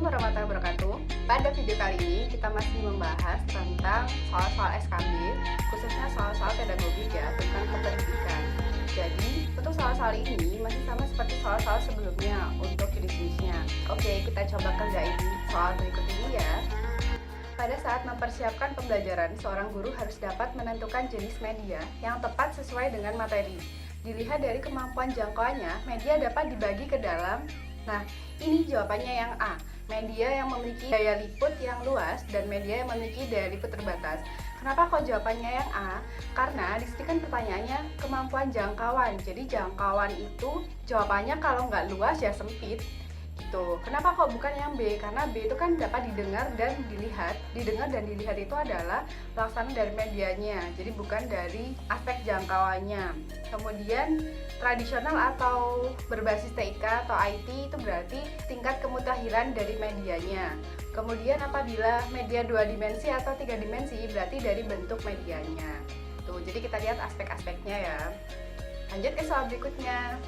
warahmatullahi wabarakatuh. Pada video kali ini kita masih membahas tentang soal-soal SKB, khususnya soal-soal pedagogik ya, tentang kependidikan. Jadi untuk soal-soal ini masih sama seperti soal-soal sebelumnya untuk jenis-jenisnya. Oke, kita coba kerjain soal berikut ini ya. Pada saat mempersiapkan pembelajaran, seorang guru harus dapat menentukan jenis media yang tepat sesuai dengan materi. Dilihat dari kemampuan jangkauannya, media dapat dibagi ke dalam. Nah, ini jawabannya yang A. Media yang memiliki daya liput yang luas dan media yang memiliki daya liput terbatas. Kenapa kok jawabannya yang A? Karena di sini kan pertanyaannya kemampuan jangkauan. Jadi jangkauan itu jawabannya kalau nggak luas ya sempit. Gitu. Kenapa kok bukan yang B? Karena B itu kan dapat didengar dan dilihat. Didengar dan dilihat itu adalah pelaksanaan dari medianya, jadi bukan dari aspek jangkauannya. Kemudian tradisional atau berbasis TIK atau IT itu berarti tingkat kemutahiran dari medianya. Kemudian apabila media 2 dimensi atau 3 dimensi berarti dari bentuk medianya. Tuh, jadi kita lihat aspek-aspeknya ya. Lanjut ke soal berikutnya.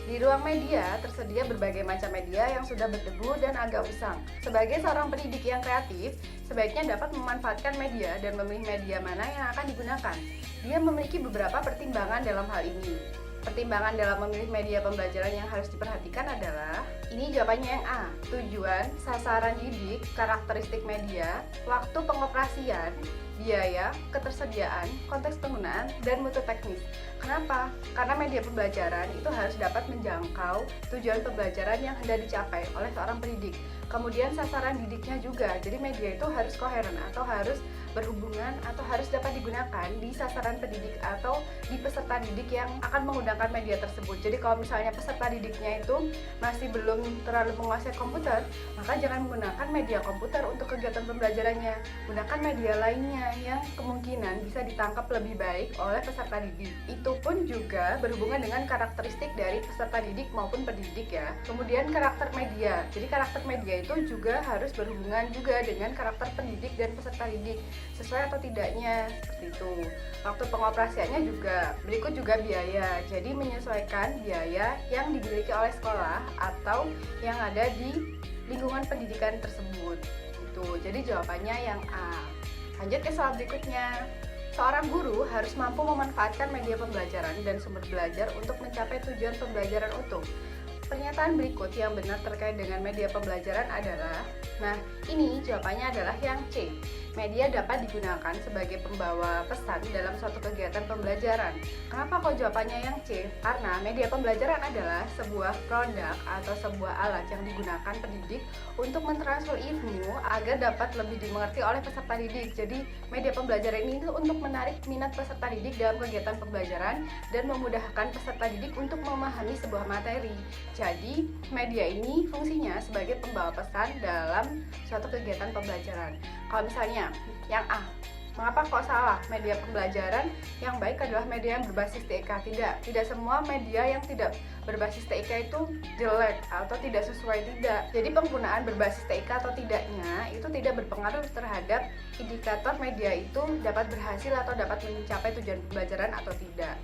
Di ruang media tersedia berbagai macam media yang sudah berdebu dan agak usang. Sebagai seorang pendidik yang kreatif, sebaiknya dapat memanfaatkan media dan memilih media mana yang akan digunakan. Dia memiliki beberapa pertimbangan dalam hal ini. Pertimbangan dalam memilih media pembelajaran yang harus diperhatikan adalah, ini jawabannya yang A. Tujuan, sasaran didik, karakteristik media, waktu pengoperasian, biaya, ketersediaan, konteks penggunaan, dan mutu teknis. Kenapa? Karena media pembelajaran itu harus dapat menjangkau tujuan pembelajaran yang hendak dicapai oleh seorang pendidik. Kemudian sasaran didiknya juga, jadi media itu harus koheren atau harus berhubungan atau harus dapat digunakan di sasaran pendidik atau di peserta didik yang akan menggunakan media tersebut. Jadi kalau misalnya peserta didiknya itu masih belum terlalu menguasai komputer, maka jangan menggunakan media komputer untuk kegiatan pembelajarannya. Gunakan media lainnya yang kemungkinan bisa ditangkap lebih baik oleh peserta didik. Itu pun juga berhubungan dengan karakteristik dari peserta didik maupun pendidik ya. Kemudian karakter media. Jadi karakter media itu juga harus berhubungan juga dengan karakter pendidik dan peserta didik. Sesuai atau tidaknya, seperti itu. Waktu pengoperasiannya juga. Berikut juga biaya. Jadi menyesuaikan biaya yang dimiliki oleh sekolah atau yang ada di lingkungan pendidikan tersebut. Itu. Jadi jawabannya yang A. Lanjut ke soal berikutnya. Seorang guru harus mampu memanfaatkan media pembelajaran dan sumber belajar untuk mencapai tujuan pembelajaran utuh. Pernyataan berikut yang benar terkait dengan media pembelajaran adalah, nah ini jawabannya adalah yang C. Media dapat digunakan sebagai pembawa pesan dalam suatu kegiatan pembelajaran. Kenapa kok jawabannya yang C? Karena media pembelajaran adalah sebuah produk atau sebuah alat yang digunakan pendidik untuk mentransfer ilmu agar dapat lebih dimengerti oleh peserta didik. Jadi media pembelajaran ini untuk menarik minat peserta didik dalam kegiatan pembelajaran dan memudahkan peserta didik untuk memahami sebuah materi. Jadi media ini fungsinya sebagai pembawa pesan dalam suatu kegiatan pembelajaran. Kalau misalnya yang A, mengapa kok salah? Media pembelajaran yang baik adalah media yang berbasis TIK. Tidak semua media yang tidak berbasis TIK itu jelek atau tidak sesuai, tidak. Jadi penggunaan berbasis TIK atau tidaknya itu tidak berpengaruh terhadap indikator media itu dapat berhasil atau dapat mencapai tujuan pembelajaran atau tidak.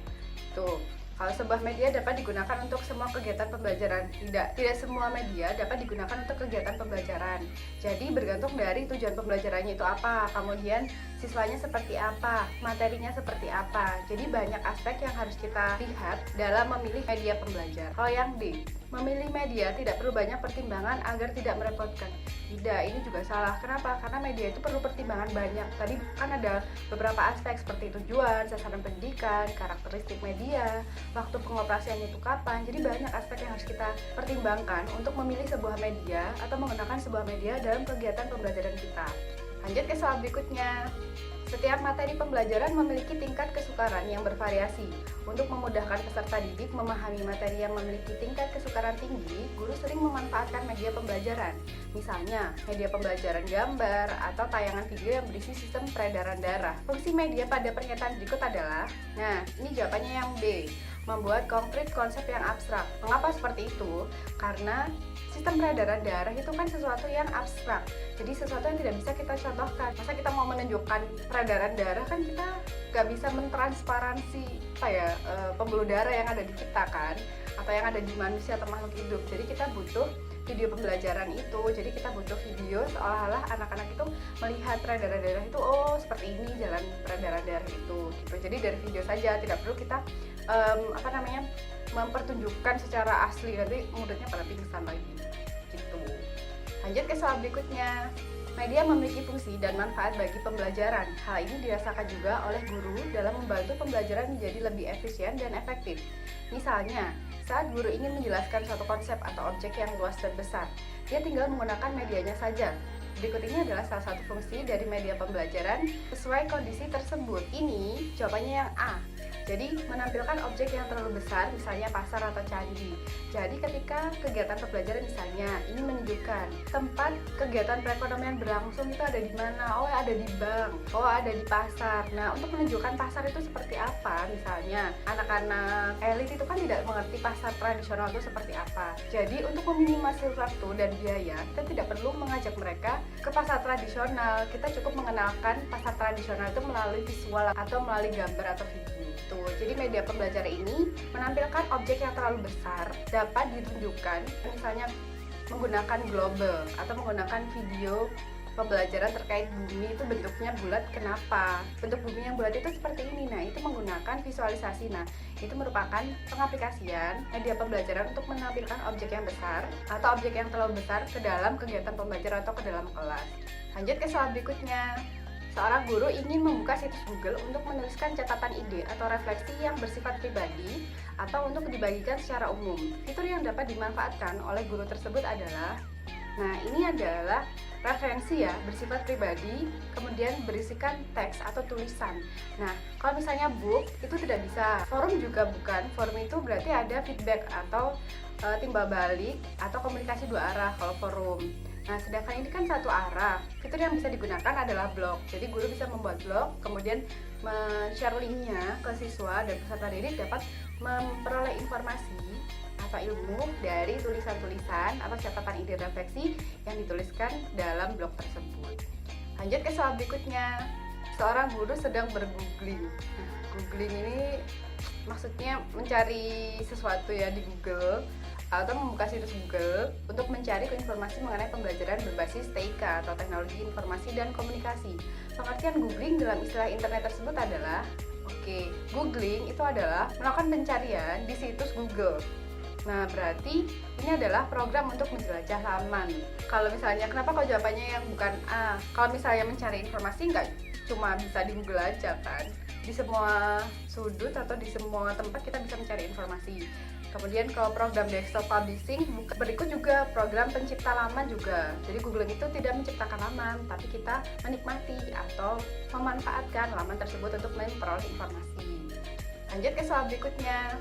Tuh. Kalau sebuah media dapat digunakan untuk semua kegiatan pembelajaran, tidak semua media dapat digunakan untuk kegiatan pembelajaran. Jadi bergantung dari tujuan pembelajarannya itu apa, kemudian siswanya seperti apa, materinya seperti apa. Jadi banyak aspek yang harus kita lihat dalam memilih media pembelajar. Kalau yang D, memilih media tidak perlu banyak pertimbangan agar tidak merepotkan. Tidak, ini juga salah. Kenapa? Karena media itu perlu pertimbangan banyak. Tadi kan ada beberapa aspek seperti tujuan, sasaran pendidikan, karakteristik media, waktu pengoperasiannya itu kapan. Jadi banyak aspek yang harus kita pertimbangkan untuk memilih sebuah media atau menggunakan sebuah media dalam kegiatan pembelajaran kita. Lanjut ke soal berikutnya. Setiap materi pembelajaran memiliki tingkat kesukaran yang bervariasi. Untuk memudahkan peserta didik memahami materi yang memiliki tingkat kesukaran tinggi, guru sering memanfaatkan media pembelajaran. Misalnya, media pembelajaran gambar atau tayangan video yang berisi sistem peredaran darah. Fungsi media pada pernyataan berikut adalah, nah ini jawabannya yang B, membuat konkret konsep yang abstrak. Mengapa seperti itu? Karena sistem peredaran darah itu kan sesuatu yang abstrak, jadi sesuatu yang tidak bisa kita contohkan. Masa kita mau menunjukkan peredaran darah, kan kita nggak bisa mentransparansi pembuluh darah yang ada di kita kan, atau yang ada di manusia atau makhluk hidup. Jadi kita butuh video pembelajaran itu. Jadi kita butuh video seolah-olah anak-anak itu melihat peredaran darah itu, oh seperti ini jalan peredaran darah itu gitu. Jadi dari video saja, tidak perlu kita mempertunjukkan secara asli, nanti muridnya pada pingsan lagi gitu. Lanjut ke soal berikutnya. Media memiliki fungsi dan manfaat bagi pembelajaran. Hal ini dirasakan juga oleh guru dalam membantu pembelajaran menjadi lebih efisien dan efektif. Misalnya, saat guru ingin menjelaskan suatu konsep atau objek yang luas dan besar, dia tinggal menggunakan medianya saja. Berikut ini adalah salah satu fungsi dari media pembelajaran sesuai kondisi tersebut. Ini jawabannya yang A. Jadi menampilkan objek yang terlalu besar, misalnya pasar atau candi. Jadi ketika kegiatan pembelajaran misalnya ini menunjukkan tempat kegiatan perekonomian berlangsung itu ada di mana? Oh ada di bank, oh ada di pasar. Nah untuk menunjukkan pasar itu seperti apa, misalnya anak-anak elit itu kan tidak mengerti pasar tradisional itu seperti apa. Jadi untuk meminimalisir waktu dan biaya, kita tidak perlu mengajak mereka ke pasar tradisional. Kita cukup mengenalkan pasar tradisional itu melalui visual atau melalui gambar atau video. Jadi media pembelajaran ini menampilkan objek yang terlalu besar dapat ditunjukkan, misalnya menggunakan global atau menggunakan video pembelajaran terkait bumi itu bentuknya bulat. Kenapa? Bentuk bumi yang bulat itu seperti ini. Nah, itu menggunakan visualisasi. Nah, itu merupakan pengaplikasian media pembelajaran untuk menampilkan objek yang besar atau objek yang terlalu besar ke dalam kegiatan pembelajaran atau ke dalam kelas. Lanjut ke soal berikutnya. Seorang guru ingin membuka situs Google untuk menuliskan catatan ide atau refleksi yang bersifat pribadi atau untuk dibagikan secara umum. Fitur yang dapat dimanfaatkan oleh guru tersebut adalah, nah ini adalah referensi ya, bersifat pribadi, kemudian berisikan teks atau tulisan. Nah, kalau misalnya book itu tidak bisa. Forum juga bukan. Forum itu berarti ada feedback atau timbal balik atau komunikasi dua arah kalau forum. Nah, sedangkan ini kan satu arah. Fitur yang bisa digunakan adalah blog. Jadi guru bisa membuat blog, kemudian share linknya ke siswa dan peserta didik dapat memperoleh informasi atau ilmu dari tulisan-tulisan atau catatan ide refleksi yang dituliskan dalam blog tersebut. Lanjut ke soal berikutnya. Seorang guru sedang bergoogling. Nah, googling ini maksudnya mencari sesuatu ya di Google atau membuka situs Google untuk mencari informasi mengenai pembelajaran berbasis TIK atau teknologi informasi dan komunikasi. Pengertian googling dalam istilah internet tersebut adalah, googling itu adalah melakukan pencarian di situs Google. Nah, berarti ini adalah program untuk menjelajah laman. Kalau misalnya, kenapa kok jawabannya yang bukan A? Kalau misalnya mencari informasi nggak cuma bisa di Google aja kan? Di semua sudut atau di semua tempat kita bisa mencari informasi. Kemudian kalau program desktop publishing, berikut juga program pencipta laman juga. Jadi Google itu tidak menciptakan laman, tapi kita menikmati atau memanfaatkan laman tersebut untuk memperoleh informasi. Lanjut ke soal berikutnya.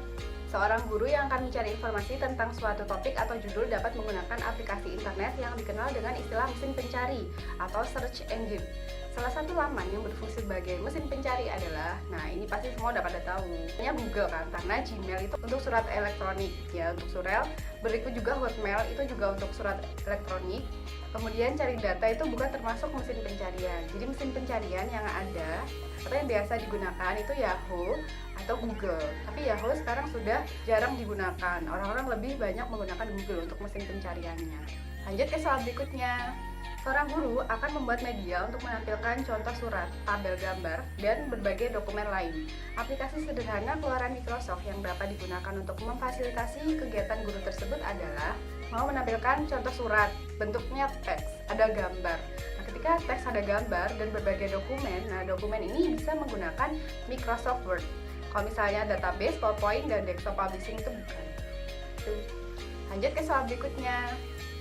Seorang guru yang akan mencari informasi tentang suatu topik atau judul dapat menggunakan aplikasi internet yang dikenal dengan istilah mesin pencari atau search engine. Salah satu laman yang berfungsi sebagai mesin pencari adalah, nah ini pasti semua udah pada tahu, Google kan, karena Gmail itu untuk surat elektronik ya, untuk surel. Berikut juga Hotmail itu juga untuk surat elektronik. Kemudian cari data itu bukan termasuk mesin pencarian. Jadi mesin pencarian yang ada atau yang biasa digunakan itu Yahoo atau Google. Tapi Yahoo sekarang sudah jarang digunakan. Orang-orang lebih banyak menggunakan Google untuk mesin pencariannya. Lanjut ke soal berikutnya. Seorang guru akan membuat media untuk menampilkan contoh surat, tabel gambar, dan berbagai dokumen lain. Aplikasi sederhana keluaran Microsoft yang dapat digunakan untuk memfasilitasi kegiatan guru tersebut adalah mau menampilkan contoh surat, bentuknya teks, ada gambar. Nah, ketika teks ada gambar dan berbagai dokumen, nah dokumen ini bisa menggunakan Microsoft Word. Kalau misalnya database, PowerPoint, dan desktop publishing itu bukan. Lanjut ke soal berikutnya.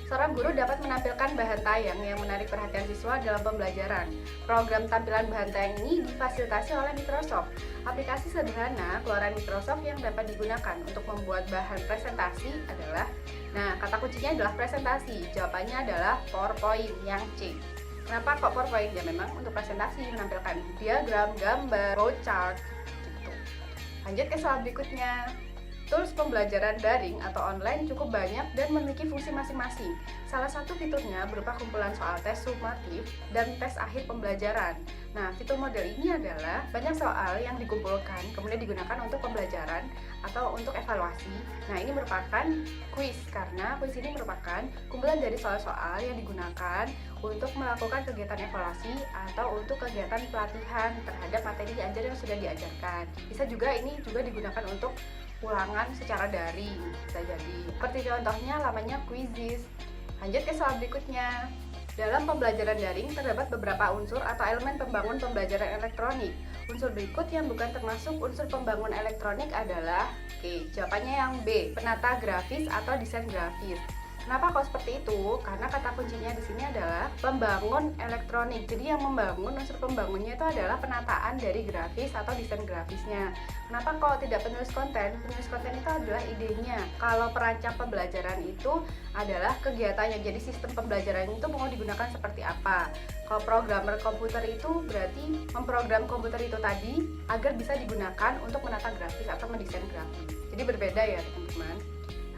Seorang guru dapat menampilkan bahan tayang yang menarik perhatian siswa dalam pembelajaran. Program tampilan bahan tayang ini difasilitasi oleh Microsoft. Aplikasi sederhana keluaran Microsoft yang dapat digunakan untuk membuat bahan presentasi adalah, nah kata kuncinya adalah presentasi. Jawabannya adalah PowerPoint yang C. Kenapa kok PowerPoint? Ya memang untuk presentasi, menampilkan diagram, gambar, flowchart gitu. Lanjut ke soal berikutnya. Tools pembelajaran daring atau online cukup banyak dan memiliki fungsi masing-masing. Salah satu fiturnya berupa kumpulan soal tes sumatif dan tes akhir pembelajaran. Nah, fitur model ini adalah banyak soal yang dikumpulkan kemudian digunakan untuk pembelajaran atau untuk evaluasi. Nah, ini merupakan kuis karena kuis ini merupakan kumpulan dari soal-soal yang digunakan untuk melakukan kegiatan evaluasi atau untuk kegiatan pelatihan terhadap materi ajar yang sudah diajarkan. Bisa juga ini juga digunakan untuk ulangan secara daring, bisa jadi. Seperti contohnya namanya Quizizz. Lanjut ke soal berikutnya. Dalam pembelajaran daring terdapat beberapa unsur atau elemen pembangun pembelajaran elektronik. Unsur berikut yang bukan termasuk unsur pembangun elektronik adalah jawabannya yang B, penata grafis atau desain grafis. Kenapa kok seperti itu? Karena kata kuncinya di sini adalah pembangun elektronik. Jadi yang membangun, unsur pembangunnya itu adalah penataan dari grafis atau desain grafisnya. Kenapa kok tidak penulis konten? Penulis konten itu adalah idenya. Kalau perancang pembelajaran itu adalah kegiatannya. Jadi sistem pembelajaran itu mau digunakan seperti apa? Kalau programmer komputer itu berarti memprogram komputer itu tadi agar bisa digunakan untuk menata grafis atau mendesain grafis. Jadi berbeda ya teman-teman.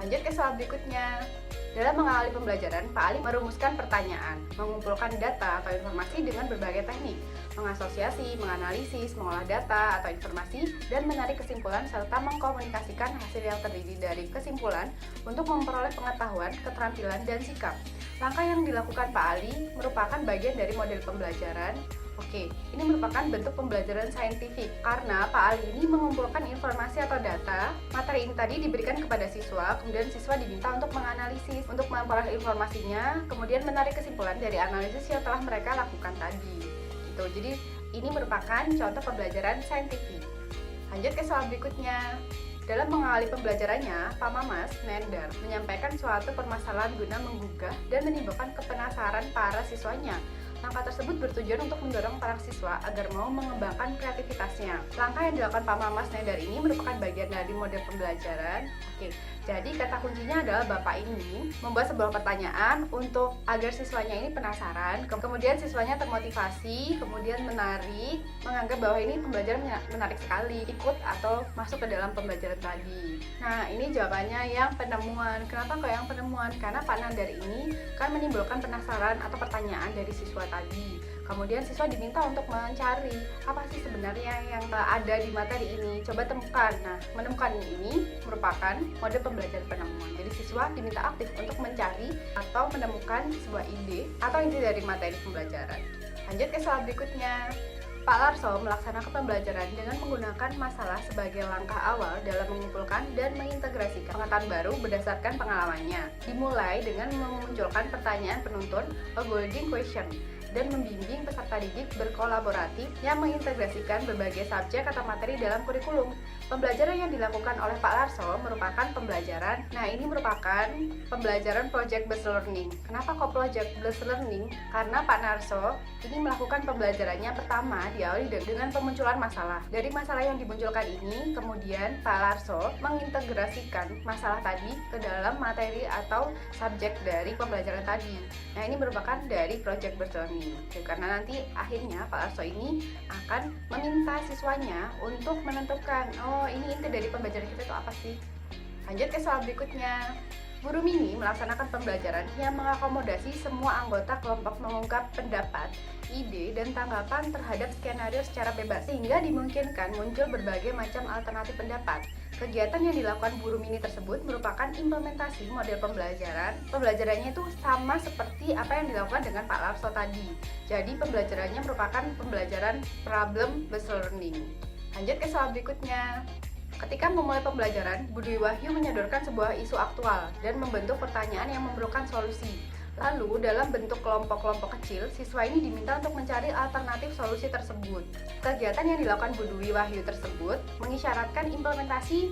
Lanjut ke soal berikutnya. Dalam mengawali pembelajaran, Pak Ali merumuskan pertanyaan, mengumpulkan data atau informasi dengan berbagai teknik, mengasosiasi, menganalisis, mengolah data atau informasi, dan menarik kesimpulan serta mengkomunikasikan hasil yang terdiri dari kesimpulan untuk memperoleh pengetahuan, keterampilan, dan sikap. Langkah yang dilakukan Pak Ali merupakan bagian dari model pembelajaran. Oke, ini merupakan bentuk pembelajaran saintifik karena Pak Ali ini mengumpulkan informasi atau data. Materi ini tadi diberikan kepada siswa, kemudian siswa diminta untuk menganalisis, untuk memperoleh informasinya, kemudian menarik kesimpulan dari analisis yang telah mereka lakukan tadi. Gitu. Jadi ini merupakan contoh pembelajaran saintifik. Lanjut ke soal berikutnya. Dalam mengawali pembelajarannya, Pak Mamas Nender menyampaikan suatu permasalahan guna menggugah dan menimbulkan kepenasaran para siswanya. Langkah tersebut bertujuan untuk mendorong para siswa agar mau mengembangkan kreativitasnya. Langkah yang dilakukan Pak Mamas Neder ini merupakan bagian dari model pembelajaran. Oke, jadi kata kuncinya adalah Bapak ini membuat sebuah pertanyaan untuk agar siswanya ini penasaran, kemudian siswanya termotivasi, kemudian menarik, menganggap bahwa ini pembelajaran menarik sekali, ikut atau masuk ke dalam pembelajaran tadi. Nah, ini jawabannya yang penemuan. Kenapa kok yang penemuan? Karena Pak Nandar ini kan menimbulkan penasaran atau pertanyaan dari siswa tadi. Kemudian siswa diminta untuk mencari apa sih sebenarnya yang ada di materi ini. Coba temukan. Nah, menemukan ini merupakan mode pembelajaran penemuan. Jadi siswa diminta aktif untuk mencari atau menemukan sebuah ide atau inti dari materi pembelajaran. Lanjut ke soal berikutnya. Pak Larso melaksanakan pembelajaran dengan menggunakan masalah sebagai langkah awal dalam mengumpulkan dan mengintegrasikan pengetahuan baru berdasarkan pengalamannya. Dimulai dengan memunculkan pertanyaan penuntun, a golden question, dan membimbing peserta didik berkolaboratif yang mengintegrasikan berbagai subjek atau materi dalam kurikulum. Pembelajaran yang dilakukan oleh Pak Larso merupakan pembelajaran. Nah, ini merupakan pembelajaran project based learning. Kenapa kok project based learning? Karena Pak Larso ini melakukan pembelajarannya pertama diawali dengan pemunculan masalah. Dari masalah yang dimunculkan ini, kemudian Pak Larso mengintegrasikan masalah tadi ke dalam materi atau subjek dari pembelajaran tadi. Nah, ini merupakan dari project based learning. Karena nanti akhirnya Pak Larso ini akan meminta siswanya untuk menentukan, oh ini inti dari pembelajaran kita itu apa sih? Lanjut ke soal berikutnya. Guru Mini melaksanakan pembelajaran yang mengakomodasi semua anggota kelompok mengungkap pendapat, ide, dan tanggapan terhadap skenario secara bebas sehingga dimungkinkan muncul berbagai macam alternatif pendapat. Kegiatan yang dilakukan guru mini tersebut merupakan implementasi model pembelajaran. Pembelajarannya itu sama seperti apa yang dilakukan dengan Pak Larso tadi. Jadi pembelajarannya merupakan pembelajaran problem based learning. Lanjut ke soal berikutnya. Ketika memulai pembelajaran, Budi Wahyu menyodorkan sebuah isu aktual dan membentuk pertanyaan yang memerlukan solusi. Lalu, dalam bentuk kelompok-kelompok kecil, siswa ini diminta untuk mencari alternatif solusi tersebut. Kegiatan yang dilakukan Budi Wahyu tersebut mengisyaratkan implementasi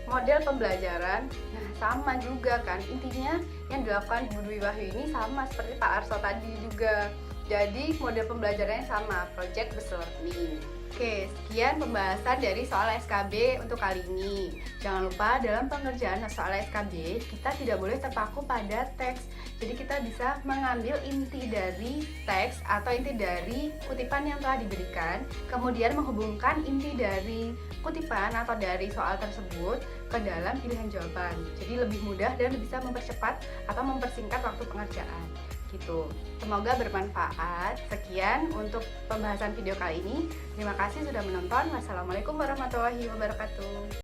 model pembelajaran. Nah, sama juga kan, intinya yang dilakukan Budi Wahyu ini sama seperti Pak Larso tadi juga. Jadi, model pembelajarannya sama, project based learning. Oke, sekian pembahasan dari soal SKB untuk kali ini. Jangan lupa dalam pengerjaan soal SKB, kita tidak boleh terpaku pada teks. Jadi kita bisa mengambil inti dari teks atau inti dari kutipan yang telah diberikan, kemudian menghubungkan inti dari kutipan atau dari soal tersebut ke dalam pilihan jawaban. Jadi lebih mudah dan bisa mempercepat atau mempersingkat waktu pengerjaan. Gitu. Semoga bermanfaat. Sekian untuk pembahasan video kali ini. Terima kasih sudah menonton. Wassalamualaikum warahmatullahi wabarakatuh.